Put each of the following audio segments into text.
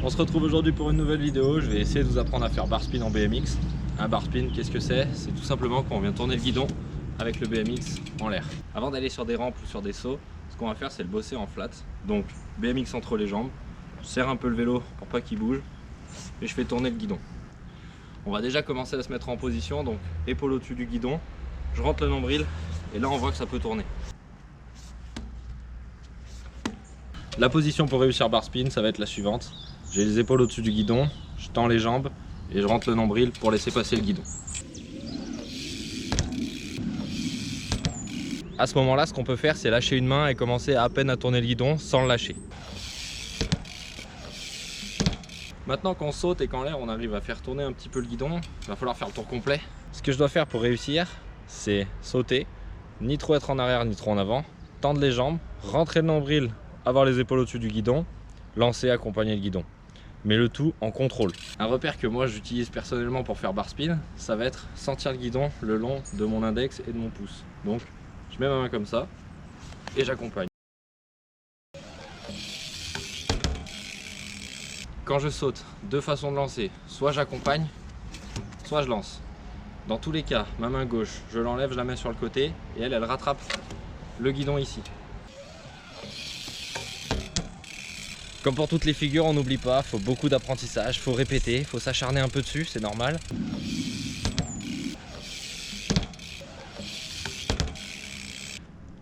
On se retrouve aujourd'hui pour une nouvelle vidéo. Je vais essayer de vous apprendre à faire bar spin en BMX. Un bar spin, qu'est-ce que c'est? C'est tout simplement quand on vient tourner le guidon avec le BMX en l'air. Avant d'aller sur des rampes ou sur des sauts, ce qu'on va faire c'est le bosser en flat. Donc BMX entre les jambes, je serre un peu le vélo pour pas qu'il bouge et je fais tourner le guidon. On va déjà commencer à se mettre en position, donc épaule au-dessus du guidon, je rentre le nombril et là on voit que ça peut tourner. La position pour réussir bar spin, ça va être la suivante. J'ai les épaules au-dessus du guidon, je tends les jambes et je rentre le nombril pour laisser passer le guidon. À ce moment-là, ce qu'on peut faire, c'est lâcher une main et commencer à peine à tourner le guidon sans le lâcher. Maintenant qu'on saute et qu'en l'air on arrive à faire tourner un petit peu le guidon, il va falloir faire le tour complet. Ce que je dois faire pour réussir, c'est sauter, ni trop être en arrière ni trop en avant, tendre les jambes, rentrer le nombril, avoir les épaules au-dessus du guidon, lancer, accompagner le guidon. Mais le tout en contrôle. Un repère que moi j'utilise personnellement pour faire bar spin, ça va être sentir le guidon le long de mon index et de mon pouce. Donc je mets ma main comme ça et j'accompagne. Quand je saute, deux façons de lancer. Soit j'accompagne, soit je lance. Dans tous les cas, ma main gauche, je l'enlève, je la mets sur le côté et elle rattrape le guidon ici. Comme pour toutes les figures, on n'oublie pas, il faut beaucoup d'apprentissage, il faut répéter, il faut s'acharner un peu dessus, c'est normal.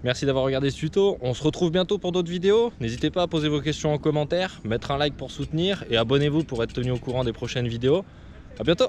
Merci d'avoir regardé ce tuto, on se retrouve bientôt pour d'autres vidéos. N'hésitez pas à poser vos questions en commentaire, mettre un like pour soutenir et abonnez-vous pour être tenu au courant des prochaines vidéos. A bientôt!